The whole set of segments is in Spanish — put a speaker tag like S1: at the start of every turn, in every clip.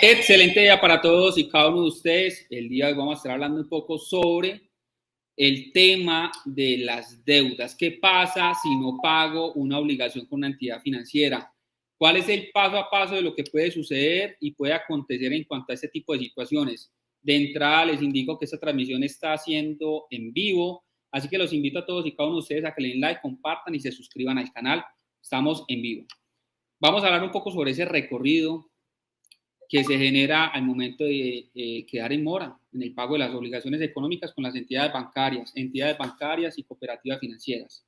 S1: Excelente día para todos y cada uno de ustedes. El día de hoy vamos a estar hablando un poco sobre el tema de las deudas. ¿Qué pasa si no pago una obligación con una entidad financiera? ¿Cuál es el paso a paso de lo que puede suceder y puede acontecer en cuanto a este tipo de situaciones? De entrada les indico que esta transmisión está haciendo en vivo, así que los invito a todos y cada uno de ustedes a que le den like, compartan y se suscriban al canal. Estamos en vivo. Vamos a hablar un poco sobre ese recorrido que se genera al momento de quedar en mora en el pago de las obligaciones económicas con las entidades bancarias y cooperativas financieras.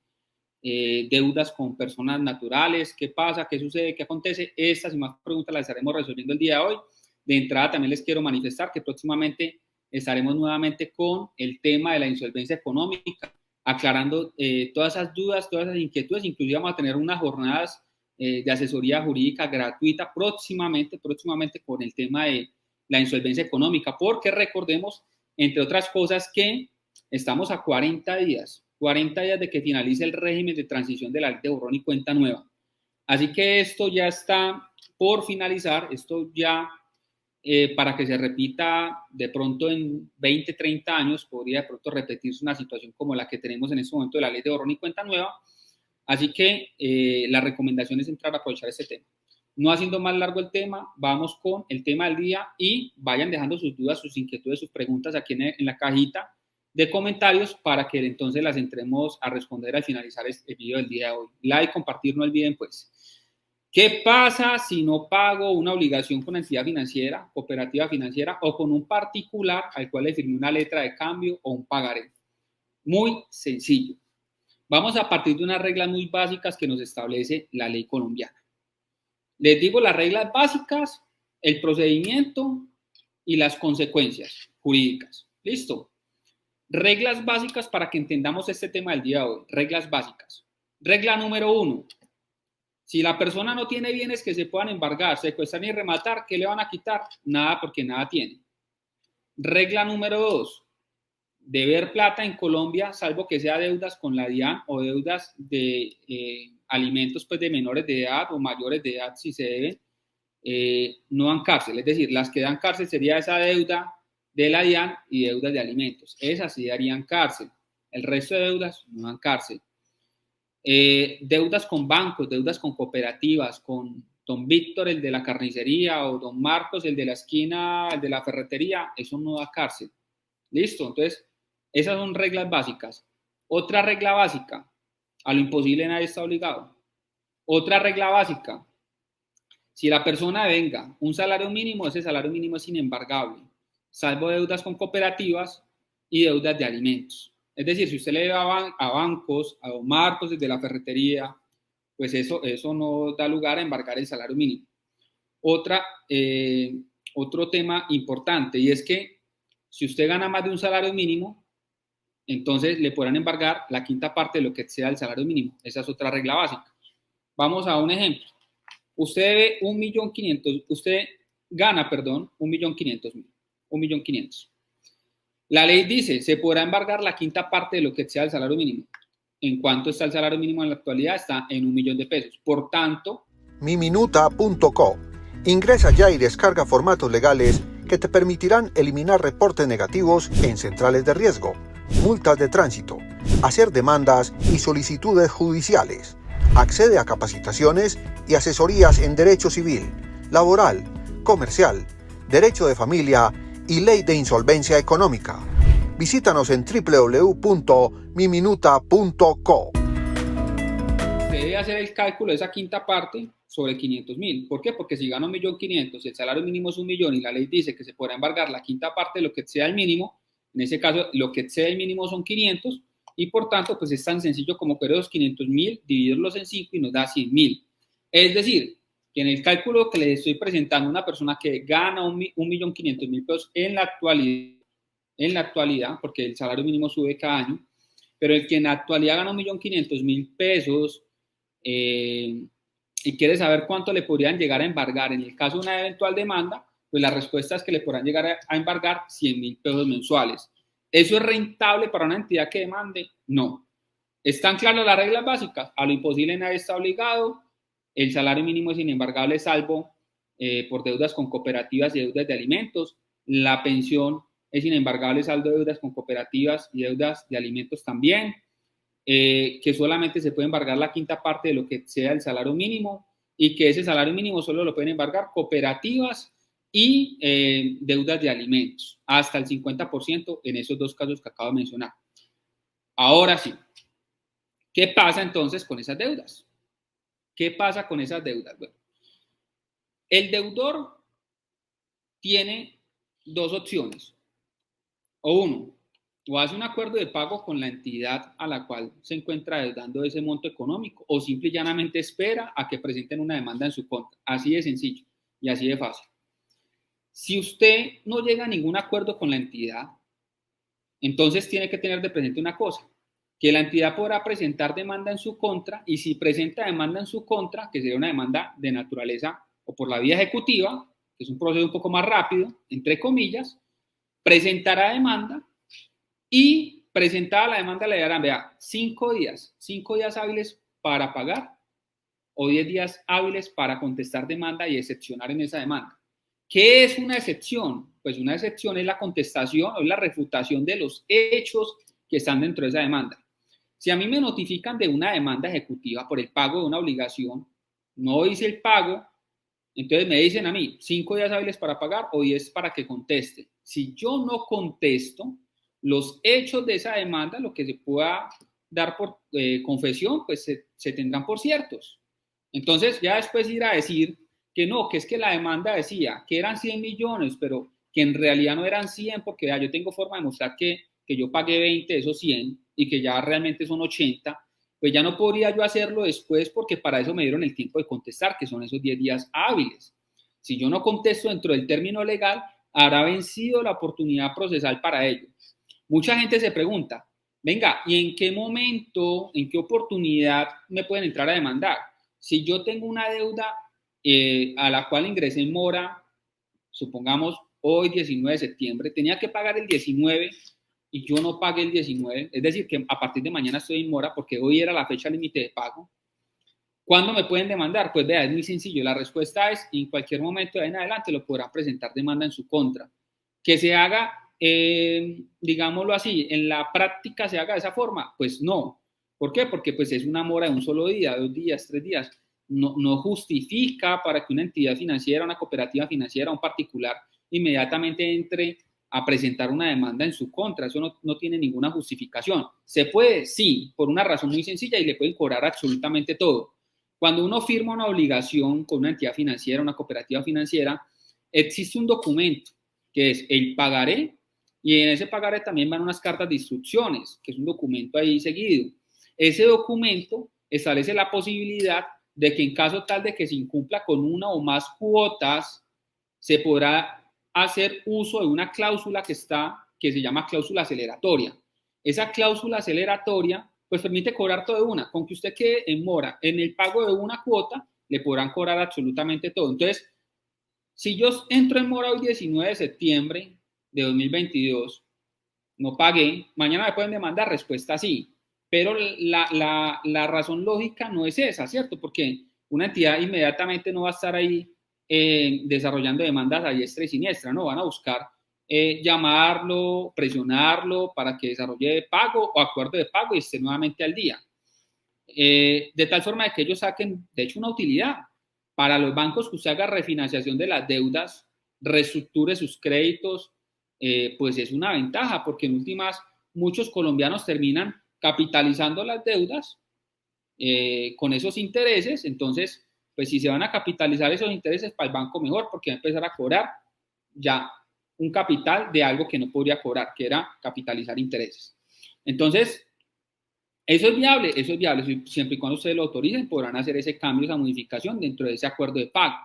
S1: Deudas con personas naturales, ¿qué pasa? ¿Qué sucede? ¿Qué acontece? Estas y más preguntas las estaremos resolviendo el día de hoy. De entrada también les quiero manifestar que próximamente estaremos nuevamente con el tema de la insolvencia económica, aclarando todas esas dudas, todas esas inquietudes. Inclusive vamos a tener unas jornadas de asesoría jurídica gratuita próximamente con el tema de la insolvencia económica, porque recordemos, entre otras cosas, que estamos a 40 días de que finalice el régimen de transición de la ley de borrón y cuenta nueva. Así que esto ya está por finalizar, esto ya para que se repita de pronto en 20, 30 años, podría de pronto repetirse una situación como la que tenemos en este momento de la ley de borrón y cuenta nueva. Así que la recomendación es entrar a aprovechar este tema. No haciendo más largo el tema, vamos con el tema del día y vayan dejando sus dudas, sus inquietudes, sus preguntas aquí en la cajita de comentarios para que entonces las entremos a responder al finalizar el video del día de hoy. Like, compartir, no olviden pues. ¿Qué pasa si no pago una obligación con entidad financiera, cooperativa financiera o con un particular al cual le firmé una letra de cambio o un pagaré? Muy sencillo. Vamos a partir de unas reglas muy básicas que nos establece la ley colombiana. Les digo las reglas básicas, el procedimiento y las consecuencias jurídicas. ¿Listo? Reglas básicas para que entendamos este tema del día de hoy. Reglas básicas. Regla número 1. Si la persona no tiene bienes que se puedan embargar, secuestrar ni rematar, ¿qué le van a quitar? Nada, porque nada tiene. Regla número 2. Deber plata en Colombia, salvo que sea deudas con la DIAN o deudas de alimentos pues, de menores de edad o mayores de edad, si se deben, no dan cárcel. Es decir, las que dan cárcel sería esa deuda de la DIAN y deudas de alimentos. Esas sí darían cárcel. El resto de deudas no dan cárcel. Deudas con bancos, deudas con cooperativas, con don Víctor, el de la carnicería, o don Marcos, el de la esquina, el de la ferretería, eso no da cárcel. ¿Listo? Entonces, esas son reglas básicas. Otra regla básica, a lo imposible nadie está obligado. Otra regla básica, si la persona venga un salario mínimo, ese salario mínimo es inembargable, salvo deudas con cooperativas y deudas de alimentos. Es decir, si usted le debe a bancos, a don Marcos desde la ferretería, pues eso no da lugar a embargar el salario mínimo. Otro tema importante, y es que si usted gana más de un salario mínimo, entonces le podrán embargar la quinta parte de lo que exceda el salario mínimo. Esa es otra regla básica. Vamos a un ejemplo. Usted debe 1.500.000, usted gana, perdón, 1.500.000. 1.500.000. La ley dice, se podrá embargar la quinta parte de lo que exceda el salario mínimo. ¿En cuánto está el salario mínimo en la actualidad? Está en 1.000.000 de pesos. Por tanto,
S2: miminuta.co. Ingresa ya y descarga formatos legales que te permitirán eliminar reportes negativos en centrales de riesgo, multas de tránsito, hacer demandas y solicitudes judiciales. Accede a capacitaciones y asesorías en derecho civil, laboral, comercial, derecho de familia y ley de insolvencia económica. Visítanos en www.miminuta.co.
S1: Se debe hacer el cálculo de esa quinta parte sobre 500.000. ¿Por qué? Porque si gano 1.500.000 y el salario mínimo es 1.000.000 y la ley dice que se podrá embargar la quinta parte de lo que exceda el mínimo, en ese caso lo que excede el mínimo son 500 y por tanto pues es tan sencillo como coger los 500.000, dividirlos en 5 y nos da 100.000. Es decir, que en el cálculo que les estoy presentando, una persona que gana 1.500.000 pesos en la actualidad, porque el salario mínimo sube cada año, pero el que en la actualidad gana 1.500.000 pesos y quiere saber cuánto le podrían llegar a embargar en el caso de una eventual demanda, pues la respuesta es que le podrán llegar a embargar 100.000 pesos mensuales. ¿Eso es rentable para una entidad que demande? No. ¿Están claras las reglas básicas? A lo imposible nadie está obligado. El salario mínimo es inembargable salvo por deudas con cooperativas y deudas de alimentos. La pensión es inembargable saldo de deudas con cooperativas y deudas de alimentos también, que solamente se puede embargar la quinta parte de lo que sea el salario mínimo y que ese salario mínimo solo lo pueden embargar cooperativas y deudas de alimentos, hasta el 50% en esos dos casos que acabo de mencionar. Ahora sí, ¿qué pasa entonces con esas deudas? ¿Qué pasa con esas deudas? Bueno, el deudor tiene dos opciones. O uno, o hace un acuerdo de pago con la entidad a la cual se encuentra deudando ese monto económico, o simple y llanamente espera a que presenten una demanda en su contra. Así de sencillo y así de fácil. Si usted no llega a ningún acuerdo con la entidad, entonces tiene que tener de presente una cosa, que la entidad podrá presentar demanda en su contra, y si presenta demanda en su contra, que sería una demanda de naturaleza o por la vía ejecutiva, que es un proceso un poco más rápido, entre comillas, presentará demanda y presentada la demanda le darán, vea, 5 días hábiles para pagar o 10 días hábiles para contestar demanda y excepcionar en esa demanda. ¿Qué es una excepción? Pues una excepción es la contestación o la refutación de los hechos que están dentro de esa demanda. Si a mí me notifican de una demanda ejecutiva por el pago de una obligación, no hice el pago, entonces me dicen a mí 5 días hábiles para pagar o 10 para que conteste. Si yo no contesto, los hechos de esa demanda, lo que se pueda dar por confesión, pues se tendrán por ciertos. Entonces ya después ir a decir que no, que es que la demanda decía que eran 100 millones, pero que en realidad no eran 100 porque ya yo tengo forma de mostrar que yo pagué 20 de esos 100 y que ya realmente son 80, pues ya no podría yo hacerlo después porque para eso me dieron el tiempo de contestar, que son esos 10 días hábiles. Si yo no contesto dentro del término legal, habrá vencido la oportunidad procesal para ello. Mucha gente se pregunta, venga, ¿y en qué momento, en qué oportunidad me pueden entrar a demandar? Si yo tengo una deuda a la cual ingresé en mora, supongamos hoy 19 de septiembre, tenía que pagar el 19 y yo no pagué el 19, es decir, que a partir de mañana estoy en mora porque hoy era la fecha límite de pago. ¿Cuándo me pueden demandar? Pues vea, es muy sencillo, la respuesta es en cualquier momento de ahí en adelante lo podrán presentar demanda en su contra. Que se haga, digámoslo así, en la práctica se haga de esa forma, pues no. ¿Por qué? Porque pues es una mora de un solo día, 2 días, 3 días. No justifica para que una entidad financiera, una cooperativa financiera, un particular, inmediatamente entre a presentar una demanda en su contra. Eso no tiene ninguna justificación. ¿Se puede? Sí, por una razón muy sencilla y le pueden cobrar absolutamente todo. Cuando uno firma una obligación con una entidad financiera, una cooperativa financiera, existe un documento que es el pagaré y en ese pagaré también van unas cartas de instrucciones, que es un documento ahí seguido. Ese documento establece la posibilidad de que en caso tal de que se incumpla con una o más cuotas, se podrá hacer uso de una cláusula que se llama cláusula aceleratoria. Esa cláusula aceleratoria pues permite cobrar todo de una. Con que usted quede en mora en el pago de una cuota, le podrán cobrar absolutamente todo. Entonces, si yo entro en mora hoy 19 de septiembre de 2022, no pagué, mañana me pueden demandar, respuesta sí. Pero la razón lógica no es esa, ¿cierto? Porque una entidad inmediatamente no va a estar ahí desarrollando demandas a diestra y siniestra, ¿no? Van a buscar llamarlo, presionarlo para que desarrolle pago o acuerdo de pago y esté nuevamente al día. De tal forma de que ellos saquen, de hecho, una utilidad. Para los bancos que usted haga refinanciación de las deudas, reestructure sus créditos, pues es una ventaja, porque en últimas muchos colombianos terminan capitalizando las deudas con esos intereses. Entonces, pues si se van a capitalizar esos intereses para el banco mejor, porque va a empezar a cobrar ya un capital de algo que no podría cobrar, que era capitalizar intereses. Entonces, eso es viable, siempre y cuando ustedes lo autoricen, podrán hacer ese cambio, esa modificación dentro de ese acuerdo de pago.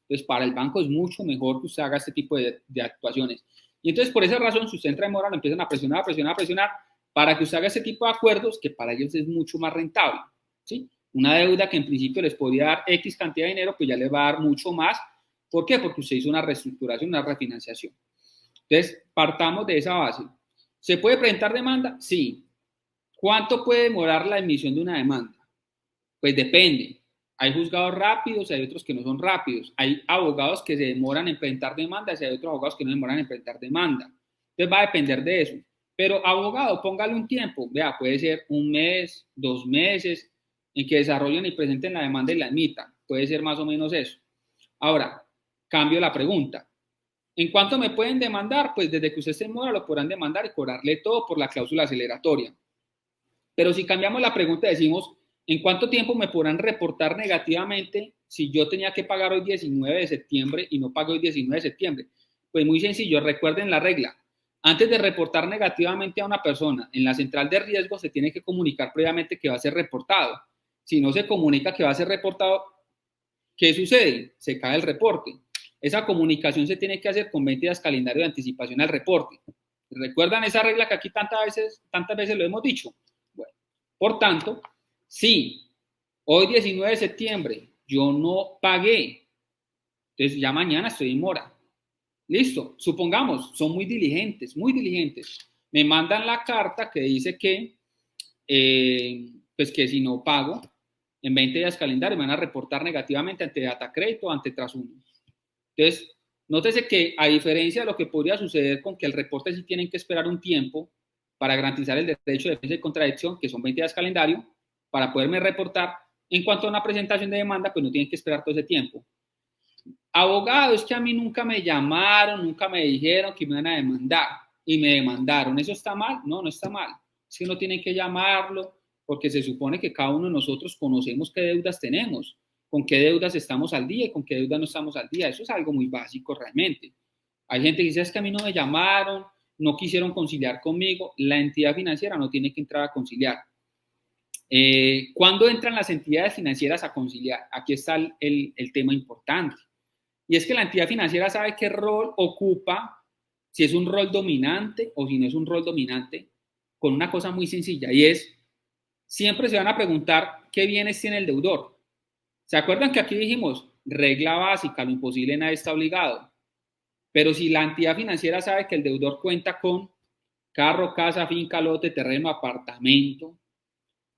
S1: Entonces, para el banco es mucho mejor que usted haga este tipo de actuaciones. Y entonces, por esa razón, si usted entra en mora, lo empiezan a presionar para que usted haga ese tipo de acuerdos que para ellos es mucho más rentable, ¿sí? Una deuda que en principio les podría dar X cantidad de dinero, pues ya les va a dar mucho más. ¿Por qué? Porque usted hizo una reestructuración, una refinanciación. Entonces, partamos de esa base. ¿Se puede presentar demanda? Sí. ¿Cuánto puede demorar la emisión de una demanda? Pues depende. Hay juzgados rápidos y hay otros que no son rápidos. Hay abogados que se demoran en presentar demandas y hay otros abogados que no demoran en presentar demanda. Entonces va a depender de eso. Pero abogado, póngale un tiempo. Vea, puede ser 1 mes, 2 meses, en que desarrollen y presenten la demanda y la admitan. Puede ser más o menos eso. Ahora, cambio la pregunta. ¿En cuánto me pueden demandar? Pues desde que usted se mora lo podrán demandar y cobrarle todo por la cláusula aceleratoria. Pero si cambiamos la pregunta, decimos, ¿en cuánto tiempo me podrán reportar negativamente si yo tenía que pagar hoy 19 de septiembre y no pago hoy 19 de septiembre? Pues muy sencillo, recuerden la regla. Antes de reportar negativamente a una persona en la central de riesgo, se tiene que comunicar previamente que va a ser reportado. Si no se comunica que va a ser reportado, ¿qué sucede? Se cae el reporte. Esa comunicación se tiene que hacer con 20 días calendario de anticipación al reporte. ¿Recuerdan esa regla que aquí tantas veces lo hemos dicho? Bueno, por tanto, si hoy 19 de septiembre yo no pagué, entonces ya mañana estoy en mora. Listo, supongamos, son muy diligentes, muy diligentes. Me mandan la carta que dice que, pues que si no pago, en 20 días calendario me van a reportar negativamente ante Datacrédito o ante Trasuno. Entonces, nótese que a diferencia de lo que podría suceder con que el reporte sí tienen que esperar un tiempo para garantizar el derecho de defensa y contradicción, que son 20 días calendario, para poderme reportar, en cuanto a una presentación de demanda, pues no tienen que esperar todo ese tiempo. Abogado, es que a mí nunca me llamaron, nunca me dijeron que me iban a demandar y me demandaron. ¿Eso está mal? No, no está mal. Es que no tienen que llamarlo porque se supone que cada uno de nosotros conocemos qué deudas tenemos, con qué deudas estamos al día y con qué deudas no estamos al día. Eso es algo muy básico realmente. Hay gente que dice, es que a mí no me llamaron, no quisieron conciliar conmigo. La entidad financiera no tiene que entrar a conciliar. ¿Cuándo entran las entidades financieras a conciliar? Aquí está el tema importante. Y es que la entidad financiera sabe qué rol ocupa, si es un rol dominante o si no es un rol dominante, con una cosa muy sencilla, y es, siempre se van a preguntar qué bienes tiene el deudor. ¿Se acuerdan que aquí dijimos, regla básica, lo imposible nadie está obligado? Pero si la entidad financiera sabe que el deudor cuenta con carro, casa, finca, lote, terreno, apartamento,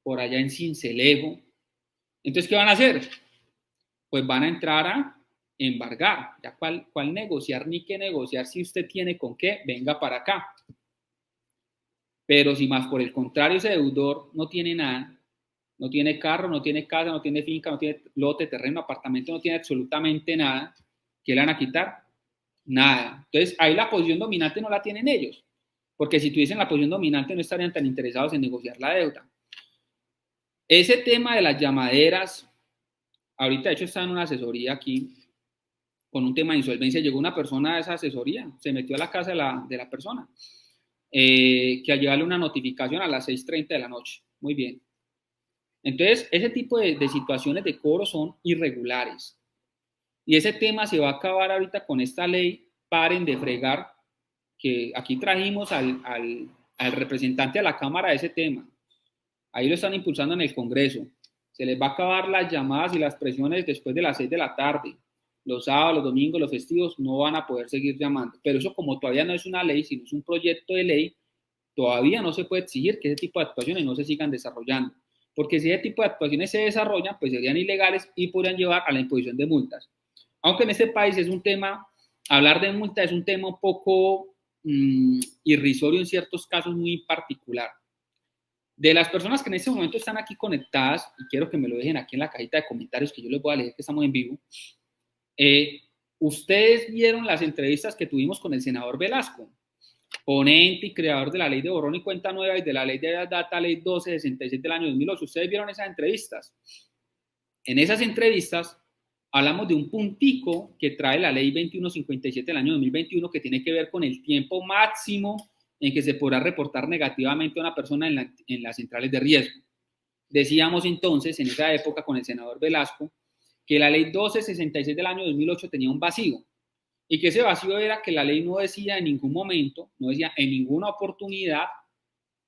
S1: por allá en Sincelejo, entonces, ¿qué van a hacer? Pues van a entrar a embargar. Ya cuál negociar ni qué negociar, si usted tiene con qué, venga para acá. Pero si más por el contrario ese deudor no tiene nada, no tiene carro, no tiene casa, no tiene finca, no tiene lote, terreno, apartamento, no tiene absolutamente nada, ¿qué le van a quitar? Nada. Entonces ahí la posición dominante no la tienen ellos, porque si tuviesen la posición dominante no estarían tan interesados en negociar la deuda. Ese tema de las llamaderas, ahorita de hecho está en una asesoría aquí con un tema de insolvencia, llegó una persona a esa asesoría, se metió a la casa de la persona, que al llevarle una notificación a las 6:30 de la noche. Muy bien. Entonces, ese tipo de situaciones de cobro son irregulares. Y ese tema se va a acabar ahorita con esta ley, paren de fregar, que aquí trajimos al representante a la Cámara de ese tema. Ahí lo están impulsando en el Congreso. Se les va a acabar las llamadas y las presiones después de las 6 de la tarde. Los sábados, los domingos, los festivos no van a poder seguir llamando. Pero eso, como todavía no es una ley, sino es un proyecto de ley, todavía no se puede exigir que ese tipo de actuaciones no se sigan desarrollando. Porque si ese tipo de actuaciones se desarrollan, pues serían ilegales y podrían llevar a la imposición de multas. Aunque en este país es un tema, hablar de multa es un tema un poco irrisorio en ciertos casos muy particular. De las personas que en este momento están aquí conectadas, y quiero que me lo dejen aquí en la cajita de comentarios que yo les voy a leer que estamos en vivo, ustedes vieron las entrevistas que tuvimos con el senador Velasco, ponente y creador de la ley de borrón y cuenta nueva y de la ley de data, ley 1267 del año 2008. Ustedes vieron esas entrevistas. En esas entrevistas hablamos de un puntico que trae la ley 2157 del año 2021 que tiene que ver con el tiempo máximo en que se podrá reportar negativamente a una persona en las centrales de riesgo. Decíamos entonces, en esa época con el senador Velasco, que la ley 1266 del año 2008 tenía un vacío, y que ese vacío era que la ley no decía en ningún momento, no decía en ninguna oportunidad,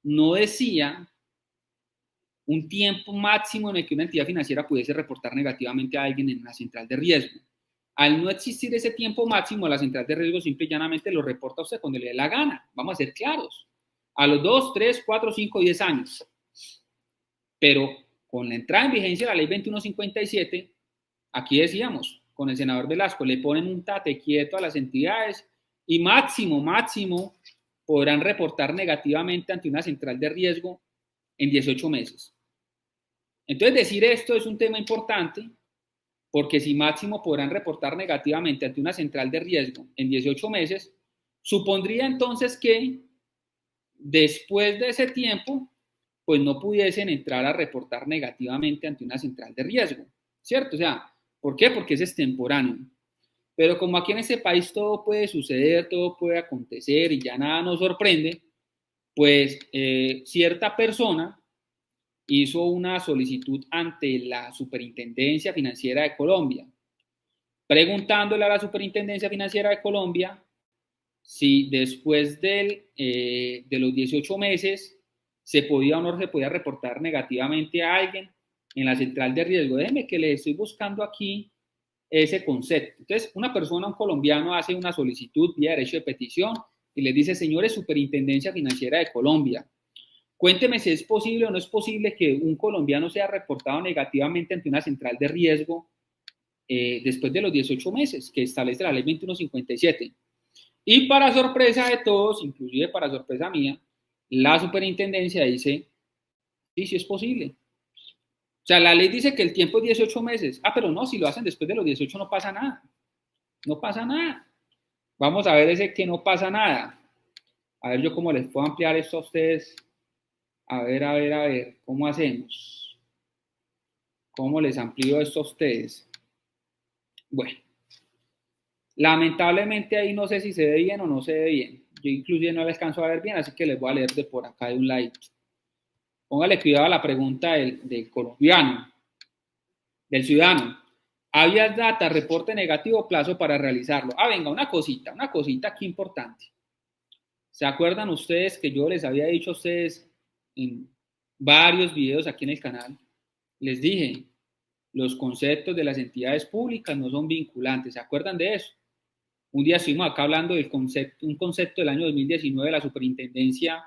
S1: no decía un tiempo máximo en el que una entidad financiera pudiese reportar negativamente a alguien en una central de riesgo. Al no existir ese tiempo máximo, la central de riesgo simple y llanamente lo reporta a usted cuando le dé la gana. Vamos a ser claros. A los 2, 3, 4, 5, 10 años. Pero Con la entrada en vigencia de la ley 2157, aquí decíamos, con el senador Velasco, le ponen un tate quieto a las entidades y máximo podrán reportar negativamente ante una central de riesgo en 18 meses. Entonces, decir esto es un tema importante, porque si máximo podrán reportar negativamente ante una central de riesgo en 18 meses, supondría entonces que después de ese tiempo, pues no pudiesen entrar a reportar negativamente ante una central de riesgo, ¿cierto? O sea, ¿por qué? Porque ese es extemporáneo. Pero como aquí en este país todo puede suceder, todo puede acontecer y ya nada nos sorprende, pues cierta persona hizo una solicitud ante la Superintendencia Financiera de Colombia, preguntándole a la Superintendencia Financiera de Colombia si después de los 18 meses se podía o no se podía reportar negativamente a alguien en la central de riesgo. Déjeme que le estoy buscando aquí ese concepto. Entonces, una persona, un colombiano, hace una solicitud vía derecho de petición y le dice, señores, Superintendencia Financiera de Colombia, cuénteme si es posible o no es posible que un colombiano sea reportado negativamente ante una central de riesgo después de los 18 meses que establece la ley 2157. Y para sorpresa de todos, inclusive para sorpresa mía, la superintendencia dice, sí, sí es posible. O sea, la ley dice que el tiempo es 18 meses. Ah, pero no, si lo hacen después de los 18 no pasa nada. No pasa nada. Vamos a ver ese que no pasa nada. A ver yo cómo les puedo ampliar esto a ustedes. A ver, ¿cómo hacemos? ¿Cómo les amplío esto a ustedes? Bueno, lamentablemente ahí no sé si se ve bien o no se ve bien. Yo inclusive no les alcanzo a ver bien, así que les voy a leer de por acá de un ladito. Póngale cuidado a la pregunta del colombiano, del ciudadano. Habeas data, reporte negativo, plazo para realizarlo. Ah, venga, una cosita aquí importante. ¿Se acuerdan ustedes que yo les había dicho a ustedes en varios videos aquí en el canal? Les dije, los conceptos de las entidades públicas no son vinculantes. ¿Se acuerdan de eso? Un día estuvimos acá hablando del concepto, un concepto del año 2019 de la Superintendencia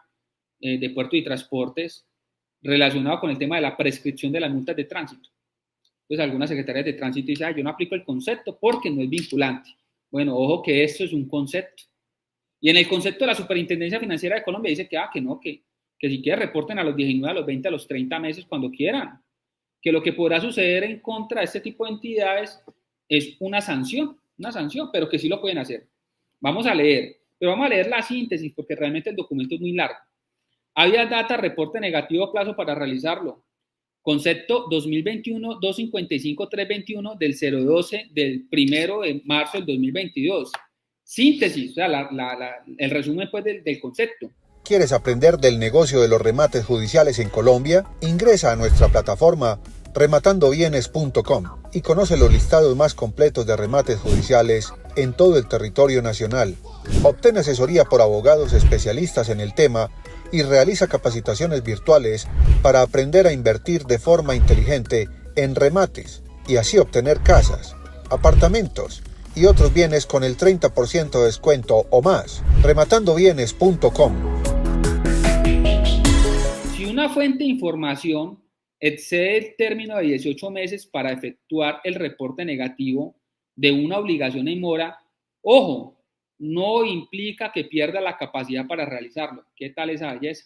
S1: de Puertos y Transportes relacionado con el tema de la prescripción de las multas de tránsito. Entonces, algunas secretarias de tránsito dicen, yo no aplico el concepto porque no es vinculante. Bueno, ojo que esto es un concepto. Y en el concepto de la Superintendencia Financiera de Colombia dice que no, que si quieren reporten a los 19, a los 20, a los 30 meses cuando quieran. Que lo que podrá suceder en contra de este tipo de entidades es una sanción, pero que sí lo pueden hacer. Vamos a leer, pero vamos a leer la síntesis porque realmente el documento es muy largo. Habeas data, reporte negativo, plazo para realizarlo. Concepto 2021-255-321 del 012 del 1 de marzo del 2022. Síntesis, o sea, el resumen pues, del concepto.
S2: ¿Quieres aprender del negocio de los remates judiciales en Colombia? Ingresa a nuestra plataforma rematandobienes.com y conoce los listados más completos de remates judiciales en todo el territorio nacional. Obtén asesoría por abogados especialistas en el tema y realiza capacitaciones virtuales para aprender a invertir de forma inteligente en remates y así obtener casas, apartamentos y otros bienes con el 30% de descuento o más. rematandobienes.com.
S1: Si una fuente de información excede el término de 18 meses para efectuar el reporte negativo de una obligación en mora, ojo, no implica que pierda la capacidad para realizarlo. ¿Qué tal esa belleza?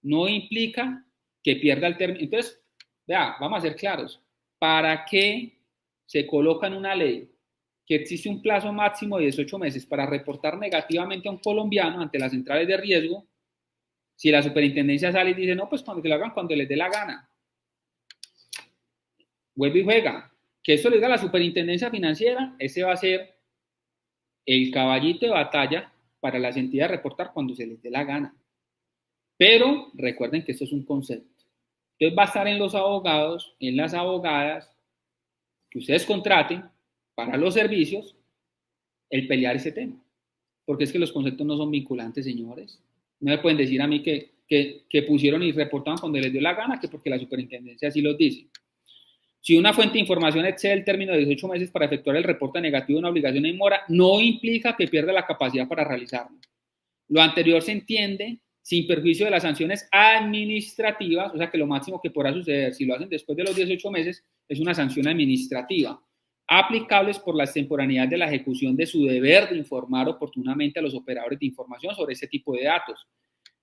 S1: No implica que pierda el término. Entonces, vea, vamos a ser claros. ¿Para qué se coloca en una ley que existe un plazo máximo de 18 meses para reportar negativamente a un colombiano ante las centrales de riesgo? Si la superintendencia sale y dice, no, pues cuando lo hagan cuando les dé la gana. Vuelve y juega. Que eso le diga a la superintendencia financiera, ese va a ser el caballito de batalla para las entidades reportar cuando se les dé la gana. Pero recuerden que esto es un concepto. Entonces va a estar en los abogados, en las abogadas que ustedes contraten para los servicios, el pelear ese tema. Porque es que los conceptos no son vinculantes, señores. No me pueden decir a mí que pusieron y reportaron cuando les dio la gana, que porque la superintendencia así los dice. Si una fuente de información excede el término de 18 meses para efectuar el reporte negativo de una obligación en mora, no implica que pierda la capacidad para realizarlo. Lo anterior se entiende sin perjuicio de las sanciones administrativas, o sea que lo máximo que podrá suceder si lo hacen después de los 18 meses es una sanción administrativa, aplicables por la extemporaneidad de la ejecución de su deber de informar oportunamente a los operadores de información sobre este tipo de datos.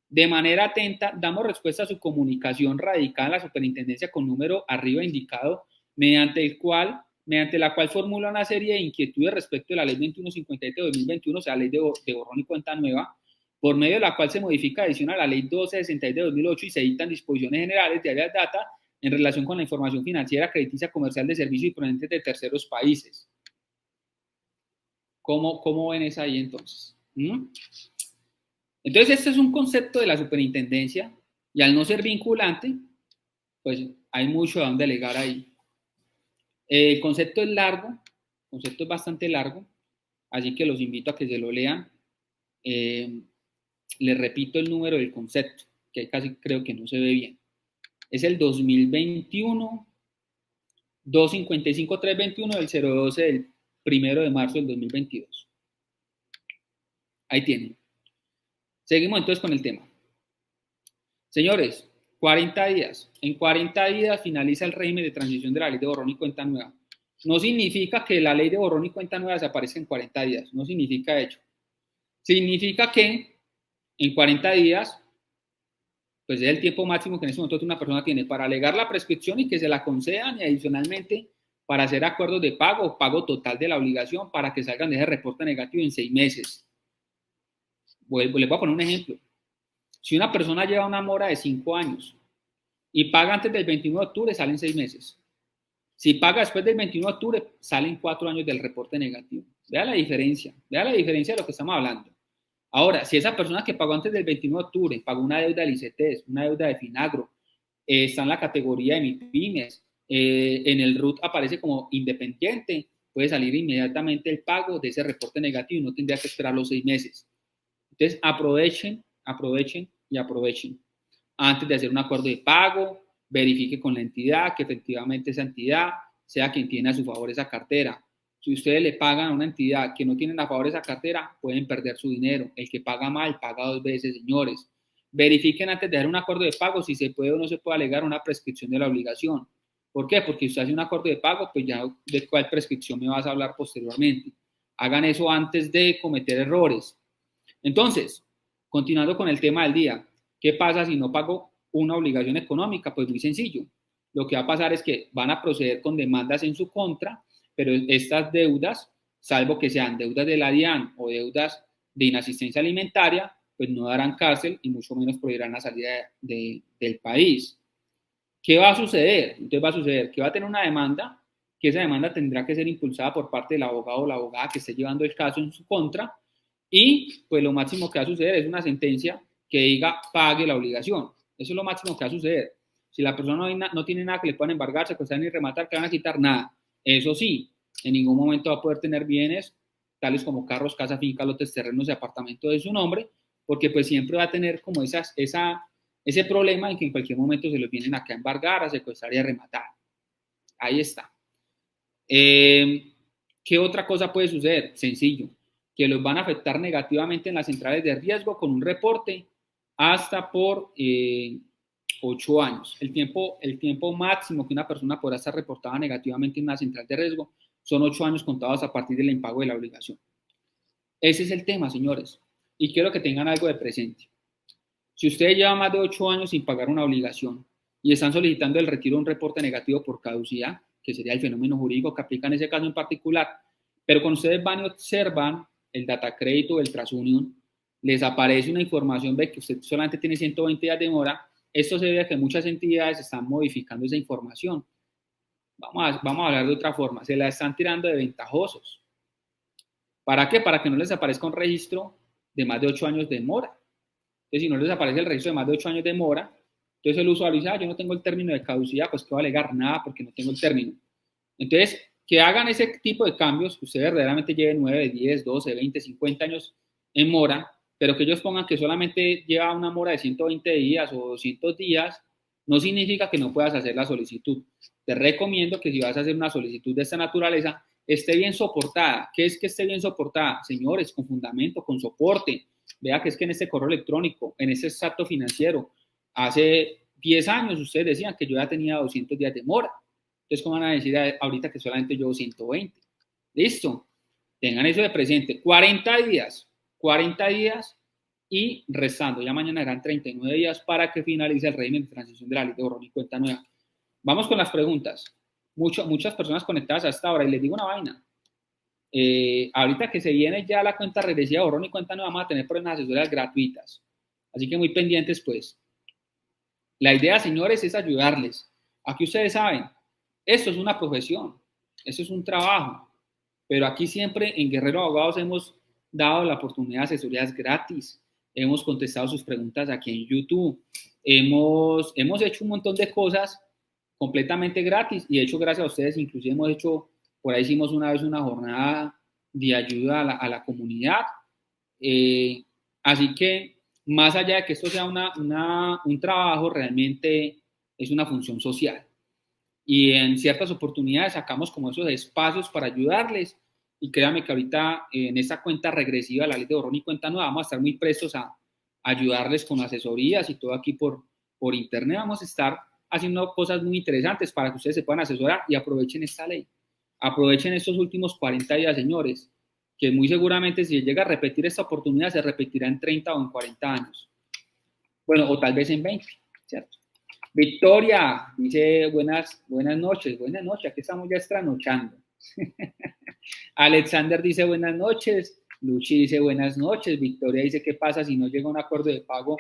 S1: De manera atenta, damos respuesta a su comunicación radicada en la superintendencia con número arriba indicado, mediante la cual formula una serie de inquietudes respecto de la ley 2157 de 2021, o sea, la ley de borrón y cuenta nueva, por medio de la cual se modifica adición a la ley 1266 de 2008 y se dictan disposiciones generales de áreas data en relación con la información financiera, crediticia, comercial, de servicio y provenientes de terceros países. ¿Cómo ven esa ahí entonces? Entonces, este es un concepto de la superintendencia y al no ser vinculante, pues hay mucho a dónde alegar ahí. El concepto es largo, el concepto es bastante largo, así que los invito a que se lo lean. Les repito el número del concepto, que casi creo que no se ve bien. Es el 2021 255-321 del 012 del 1 de marzo del 2022. Ahí tienen. Seguimos entonces con el tema. Señores, 40 días. En 40 días finaliza el régimen de transición de la ley de borrón y cuenta nueva. No significa que la ley de borrón y cuenta nueva desaparezca en 40 días. No significa ello. Significa que en 40 días, pues es el tiempo máximo que en este momento una persona tiene para alegar la prescripción y que se la concedan, y adicionalmente para hacer acuerdos de pago total de la obligación, para que salgan de ese reporte negativo en 6 meses. Les voy a poner un ejemplo. Si una persona lleva una mora de 5 años y paga antes del 21 de octubre, salen 6 meses. Si paga después del 21 de octubre, salen 4 años del reporte negativo. Vea la diferencia de lo que estamos hablando. Ahora, si esa persona que pagó antes del 21 de octubre pagó una deuda del ICETEX, una deuda de Finagro, está en la categoría de MIPYMES, en el RUT aparece como independiente, puede salir inmediatamente el pago de ese reporte negativo y no tendría que esperar los 6 meses. Entonces, aprovechen antes de hacer un acuerdo de pago, verifique con la entidad que efectivamente esa entidad sea quien tiene a su favor esa cartera. Si ustedes le pagan a una entidad que no tiene a favor esa cartera, pueden perder su dinero. El que paga mal, paga 2 veces, señores. Verifiquen antes de hacer un acuerdo de pago si se puede o no se puede alegar una prescripción de la obligación. ¿Por qué? Porque si usted hace un acuerdo de pago, pues ya de cuál prescripción me vas a hablar posteriormente. Hagan eso antes de cometer errores. Entonces, continuando con el tema del día, ¿qué pasa si no pago una obligación económica? Pues muy sencillo. Lo que va a pasar es que van a proceder con demandas en su contra, pero estas deudas, salvo que sean deudas de la DIAN o deudas de inasistencia alimentaria, pues no darán cárcel y mucho menos prohibirán la salida del país. ¿Qué va a suceder? Entonces va a suceder que va a tener una demanda, que esa demanda tendrá que ser impulsada por parte del abogado o la abogada que esté llevando el caso en su contra, y pues lo máximo que va a suceder es una sentencia que diga pague la obligación. Eso es lo máximo que va a suceder. Si la persona no tiene nada que le puedan embargar, secuestrar ni rematar, que van a quitar nada. Eso sí, en ningún momento va a poder tener bienes tales como carros, casa, finca, lotes, terrenos y apartamentos de su nombre, porque pues siempre va a tener como ese problema en que en cualquier momento se los vienen acá a embargar, a secuestrar y a rematar. Ahí está. ¿Qué otra cosa puede suceder? Sencillo, que los van a afectar negativamente en las centrales de riesgo con un reporte hasta por 8 años. El tiempo máximo que una persona podrá estar reportada negativamente en una central de riesgo son 8 años contados a partir del impago de la obligación. Ese es el tema, señores, y quiero que tengan algo de presente. Si ustedes llevan más de 8 años sin pagar una obligación y están solicitando el retiro de un reporte negativo por caducidad, que sería el fenómeno jurídico que aplica en ese caso en particular, pero cuando ustedes van y observan el datacrédito o el TransUnion, les aparece una información de que usted solamente tiene 120 días de mora. Esto se debe a que muchas entidades están modificando esa información. Vamos a hablar de otra forma. Se la están tirando de ventajosos. ¿Para qué? Para que no les aparezca un registro de más de 8 años de mora. Entonces, si no les aparece el registro de más de 8 años de mora, entonces el usuario dice, yo no tengo el término de caducidad, pues ¿qué va a alegar? Nada, porque no tengo el término. Entonces, que hagan ese tipo de cambios, que ustedes verdaderamente lleven 9, 10, 12, 20, 50 años en mora, pero que ellos pongan que solamente lleva una mora de 120 días o 200 días, no significa que no puedas hacer la solicitud. Te recomiendo que si vas a hacer una solicitud de esta naturaleza, esté bien soportada. ¿Qué es que esté bien soportada? Señores, con fundamento, con soporte. Vea que es que en este correo electrónico, en este extracto financiero, hace 10 años ustedes decían que yo ya tenía 200 días de mora. Entonces, ¿cómo van a decir ahorita que solamente yo 120? Listo. Tengan eso de presente. 40 días y restando. Ya mañana eran 39 días para que finalice el régimen de transición de la ley de borrón y cuenta nueva. Vamos con las preguntas. Muchas personas conectadas hasta ahora y les digo una vaina. Ahorita que se viene ya la cuenta regresiva, borrón y cuenta nueva, vamos a tener pruebas asesorías gratuitas. Así que muy pendientes, pues. La idea, señores, es ayudarles. Aquí ustedes saben, esto es una profesión, eso es un trabajo, pero aquí siempre en Guerrero Abogados hemos dado la oportunidad de asesorías gratis, hemos contestado sus preguntas aquí en YouTube, hemos hecho un montón de cosas completamente gratis y de hecho gracias a ustedes inclusive hemos hecho, por ahí hicimos una vez una jornada de ayuda a la comunidad, así que más allá de que esto sea un trabajo, realmente es una función social. Y en ciertas oportunidades sacamos como esos espacios para ayudarles. Y créanme que ahorita en esta cuenta regresiva, la ley de borrón y cuenta nueva, vamos a estar muy prestos a ayudarles con asesorías y todo aquí por internet. Vamos a estar haciendo cosas muy interesantes para que ustedes se puedan asesorar y aprovechen esta ley. Aprovechen estos últimos 40 días, señores, que muy seguramente si llega a repetir esta oportunidad, se repetirá en 30 o en 40 años. Bueno, o tal vez en 20, ¿cierto? Victoria dice buenas noches, aquí estamos ya estranochando. Alexander dice buenas noches, Luchi dice buenas noches, Victoria dice qué pasa si no llega a un acuerdo de pago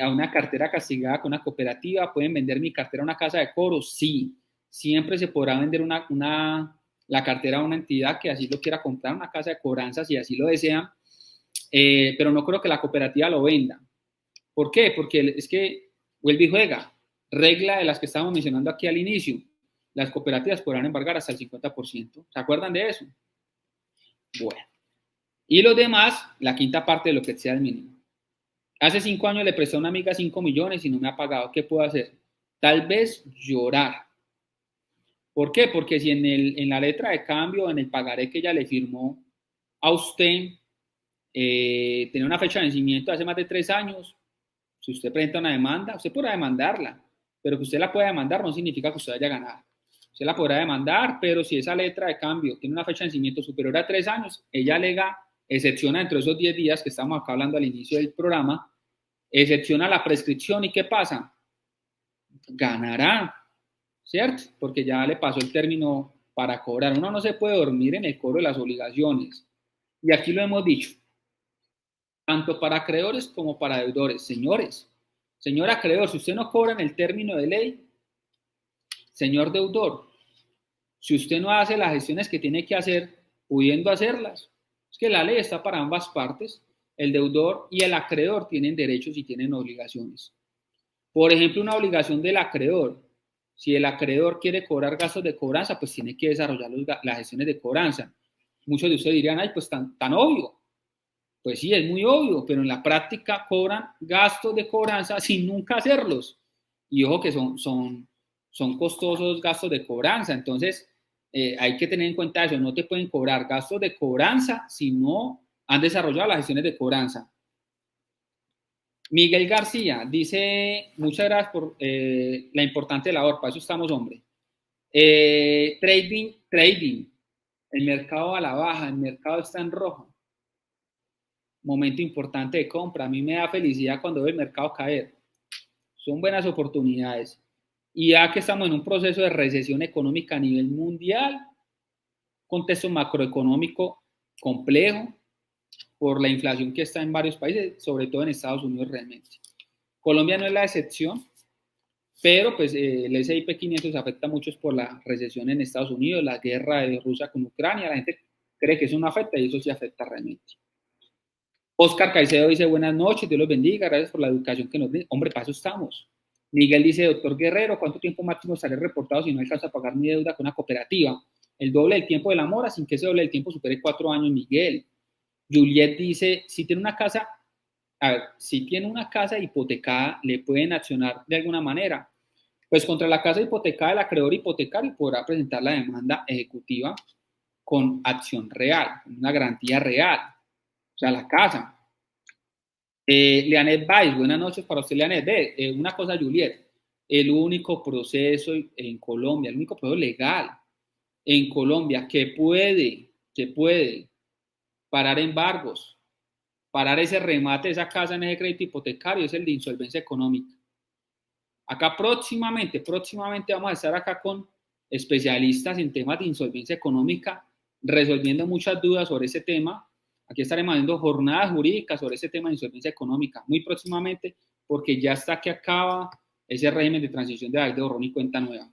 S1: a una cartera castigada con una cooperativa, ¿pueden vender mi cartera a una casa de cobro? Sí, siempre se podrá vender la cartera a una entidad que así lo quiera comprar, una casa de cobranza si así lo desean, pero no creo que la cooperativa lo venda. ¿Por qué? Porque es que vuelve y juega. Regla de las que estábamos mencionando aquí al inicio. Las cooperativas podrán embargar hasta el 50%. ¿Se acuerdan de eso? Bueno. Y los demás, la quinta parte de lo que sea el mínimo. Hace 5 años le presté a una amiga 5 millones y no me ha pagado. ¿Qué puedo hacer? Tal vez llorar. ¿Por qué? Porque si en la letra de cambio, en el pagaré que ella le firmó a usted, tenía una fecha de vencimiento hace más de 3 años, si usted presenta una demanda, usted podrá demandarla, pero que usted la pueda demandar no significa que usted vaya a ganar. Usted la podrá demandar, pero si esa letra de cambio tiene una fecha de vencimiento superior a 3 años, ella alega, excepciona dentro de esos 10 días que estamos acá hablando al inicio del programa, excepciona la prescripción y ¿qué pasa? Ganará, ¿cierto? Porque ya le pasó el término para cobrar. Uno no se puede dormir en el cobro de las obligaciones. Y aquí lo hemos dicho, tanto para acreedores como para deudores. Señores, señor acreedor, si usted no cobra en el término de ley, señor deudor, si usted no hace las gestiones que tiene que hacer, pudiendo hacerlas, es que la ley está para ambas partes. El deudor y el acreedor tienen derechos y tienen obligaciones. Por ejemplo, una obligación del acreedor. Si el acreedor quiere cobrar gastos de cobranza, pues tiene que desarrollar las gestiones de cobranza. Muchos de ustedes dirían, ay, pues tan obvio. Pues sí, es muy obvio, pero en la práctica cobran gastos de cobranza sin nunca hacerlos. Y ojo que son costosos gastos de cobranza. Entonces, hay que tener en cuenta eso. No te pueden cobrar gastos de cobranza si no han desarrollado las gestiones de cobranza. Miguel García dice, muchas gracias por la importante labor, para eso estamos, hombre. Trading, el mercado a la baja, el mercado está en rojo. Momento importante de compra, a mí me da felicidad cuando veo el mercado caer. Son buenas oportunidades. Y ya que estamos en un proceso de recesión económica a nivel mundial, contexto macroeconómico complejo, por la inflación que está en varios países, sobre todo en Estados Unidos realmente. Colombia no es la excepción, pero pues el S&P 500 afecta mucho por la recesión en Estados Unidos, la guerra de Rusia con Ucrania, la gente cree que eso no afecta y eso sí afecta realmente. Oscar Caicedo dice, buenas noches, Dios los bendiga, gracias por la educación que nos den. Hombre, para eso estamos. Miguel dice, doctor Guerrero, ¿cuánto tiempo máximo estaré reportado si no alcanzo a pagar mi deuda con una cooperativa? El doble del tiempo de la mora sin que ese doble del tiempo supere 4 años, Miguel. Juliet dice, si tiene una casa hipotecada, ¿le pueden accionar de alguna manera? Pues contra la casa hipotecada, el acreedor hipotecario podrá presentar la demanda ejecutiva con acción real, una garantía real, o sea, la casa. Leanet Valls, buenas noches para usted, Leanet. Una cosa, Juliet, el único proceso en Colombia, el único proceso legal en Colombia que puede parar embargos, parar ese remate de esa casa en ese crédito hipotecario es el de insolvencia económica. Acá próximamente vamos a estar acá con especialistas en temas de insolvencia económica, resolviendo muchas dudas sobre ese tema. Aquí estaremos haciendo jornadas jurídicas sobre ese tema de insolvencia económica muy próximamente, porque ya está que acaba ese régimen de transición de borrón y cuenta nueva.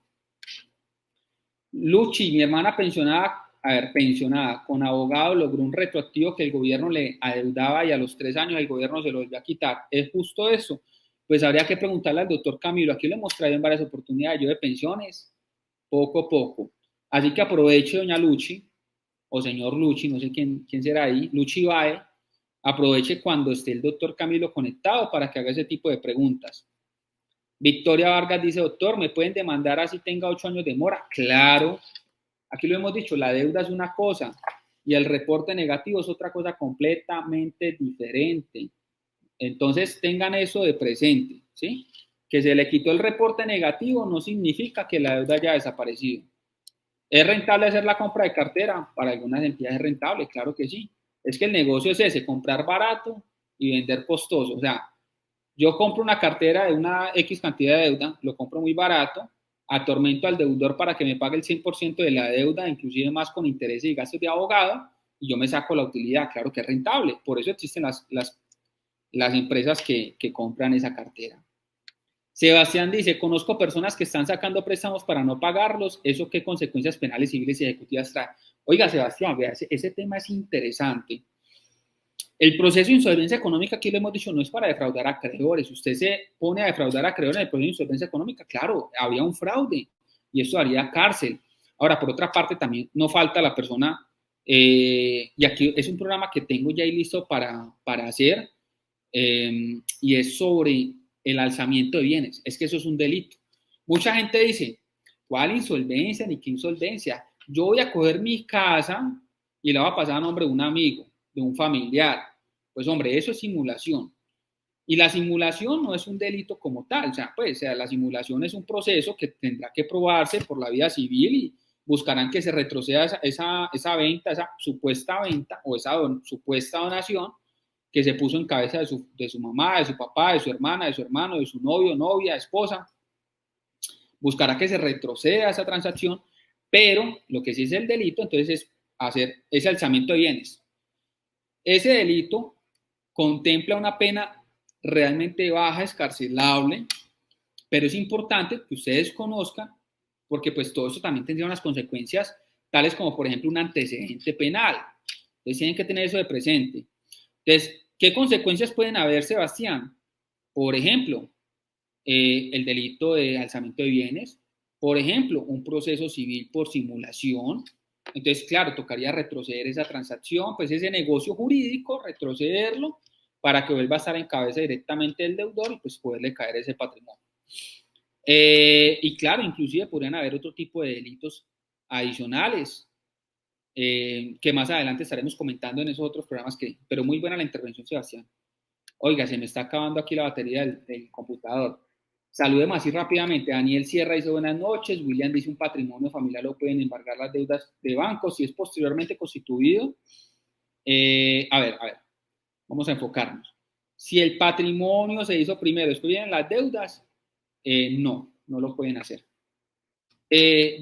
S1: Luchi, mi hermana pensionada con abogado, logró un retroactivo que el gobierno le adeudaba y a los 3 años el gobierno se lo volvió a quitar. ¿Es justo eso? Pues habría que preguntarle al doctor Camilo. Aquí lo he mostrado en varias oportunidades. Yo de pensiones, poco a poco. Así que aproveche, doña Luchi, o señor Luchi, no sé quién será ahí, Luchi Bae, aproveche cuando esté el doctor Camilo conectado para que haga ese tipo de preguntas. Victoria Vargas dice, doctor, ¿me pueden demandar así tenga 8 años de mora? Claro, aquí lo hemos dicho, la deuda es una cosa y el reporte negativo es otra cosa completamente diferente. Entonces tengan eso de presente, ¿sí? Que se le quitó el reporte negativo no significa que la deuda haya desaparecido. ¿Es rentable hacer la compra de cartera? Para algunas entidades es rentable, claro que sí. Es que el negocio es ese, comprar barato y vender costoso. O sea, yo compro una cartera de una X cantidad de deuda, lo compro muy barato, atormento al deudor para que me pague el 100% de la deuda, inclusive más con intereses y gastos de abogado, y yo me saco la utilidad. Claro que es rentable. Por eso existen las empresas que compran esa cartera. Sebastián dice, conozco personas que están sacando préstamos para no pagarlos, ¿eso qué consecuencias penales, civiles y ejecutivas trae? Oiga, Sebastián, vea, ese tema es interesante. El proceso de insolvencia económica, aquí lo hemos dicho, no es para defraudar a acreedores. Usted se pone a defraudar a acreedores en el proceso de insolvencia económica, claro, había un fraude y eso haría cárcel. Ahora, por otra parte, también no falta la persona, y aquí es un programa que tengo ya ahí listo para hacer, y es sobre el alzamiento de bienes. Es que eso es un delito. Mucha gente dice, ¿cuál insolvencia ni qué insolvencia? Yo voy a coger mi casa y la voy a pasar a nombre de un amigo, de un familiar. Pues hombre, eso es simulación. Y la simulación no es un delito como tal. O sea, la simulación es un proceso que tendrá que probarse por la vía civil y buscarán que se retroceda esa venta, esa supuesta venta o esa supuesta donación que se puso en cabeza de su mamá, de su papá, de su hermana, de su hermano, de su novio, novia, esposa. Buscará que se retroceda esa transacción, pero lo que sí es el delito, entonces, es hacer ese alzamiento de bienes. Ese delito contempla una pena realmente baja, escarcelable, pero es importante que ustedes conozcan, porque pues todo eso también tendría unas consecuencias, tales como, por ejemplo, un antecedente penal. Entonces, tienen que tener eso de presente. Entonces, ¿qué consecuencias pueden haber, Sebastián? Por ejemplo, el delito de alzamiento de bienes, por ejemplo, un proceso civil por simulación. Entonces, claro, tocaría retroceder esa transacción, pues ese negocio jurídico, retrocederlo para que vuelva a estar en cabeza directamente del deudor y pues poderle caer ese patrimonio. Y claro, inclusive podrían haber otro tipo de delitos adicionales, que más adelante estaremos comentando en esos otros programas, pero muy buena la intervención, Sebastián. Oiga, se me está acabando aquí la batería del computador. Saludemos así rápidamente. Daniel Sierra dice buenas noches. William dice un patrimonio familiar lo pueden embargar las deudas de bancos si es posteriormente constituido. A ver, vamos a enfocarnos. Si el patrimonio se hizo primero, después vienen las deudas, no lo pueden hacer.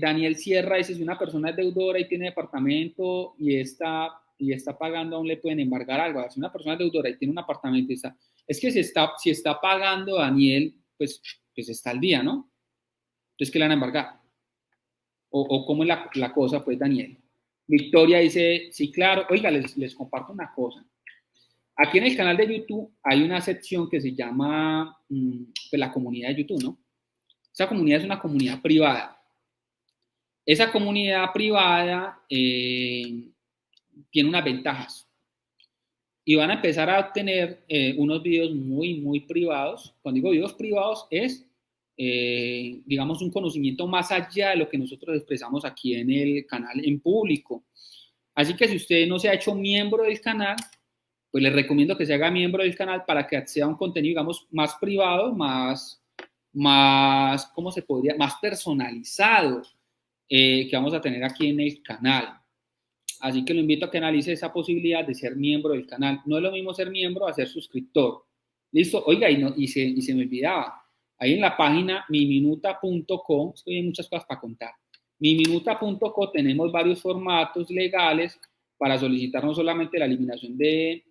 S1: Daniel Sierra dice, si una persona es deudora y tiene departamento y está pagando, aún le pueden embargar algo. Si una persona es deudora y tiene un apartamento, es que si está pagando, Daniel, pues está al día, ¿no? Entonces, ¿qué le van a embargar? O ¿cómo es la cosa, pues, Daniel? Victoria dice, sí, claro. Oiga, les comparto una cosa. Aquí en el canal de YouTube hay una sección que se llama pues, la comunidad de YouTube, ¿no? Esa comunidad es una comunidad privada. Esa comunidad privada tiene unas ventajas y van a empezar a obtener unos videos muy, muy privados. Cuando digo videos privados es, digamos, un conocimiento más allá de lo que nosotros expresamos aquí en el canal en público. Así que si usted no se ha hecho miembro del canal, pues les recomiendo que se haga miembro del canal para que acceda a un contenido, digamos, más privado, más, ¿cómo se podría? Más personalizado que vamos a tener aquí en el canal. Así que lo invito a que analice esa posibilidad de ser miembro del canal. No es lo mismo ser miembro a ser suscriptor. ¿Listo? Oiga, y se me olvidaba. Ahí en la página miminuta.co, es que hay muchas cosas para contar. Miminuta.co tenemos varios formatos legales para solicitar no solamente la eliminación de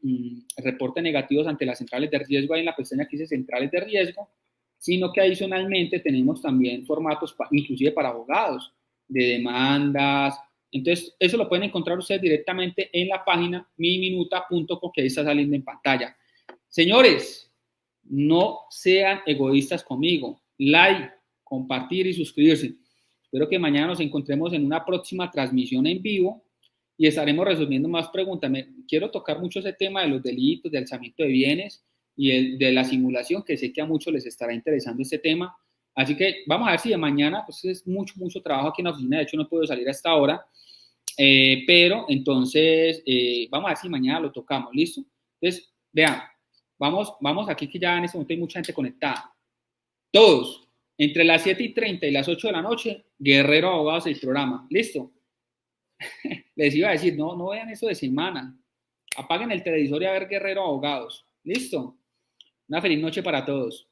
S1: reportes negativos ante las centrales de riesgo, ahí en la pestaña que dice centrales de riesgo, sino que adicionalmente tenemos también formatos inclusive para abogados, de demandas. Entonces, eso lo pueden encontrar ustedes directamente en la página miminuta.co, que ahí está saliendo en pantalla. Señores, no sean egoístas conmigo. Like, compartir y suscribirse. Espero que mañana nos encontremos en una próxima transmisión en vivo y estaremos resolviendo más preguntas. Quiero tocar mucho ese tema de los delitos, de alzamiento de bienes y de la simulación, que sé que a muchos les estará interesando este tema. Así que vamos a ver si de mañana, pues es mucho trabajo aquí en la oficina. De hecho, no puedo salir a esta hora. Pero entonces, vamos a ver si mañana lo tocamos. ¿Listo? Entonces, vean. Vamos aquí que ya en este momento hay mucha gente conectada. Todos, entre las 7:30 y las 8 de la noche, Guerrero Abogados el programa. ¿Listo? Les iba a decir, no vean eso de semana. Apaguen el televisor y a ver Guerrero Abogados. ¿Listo? Una feliz noche para todos.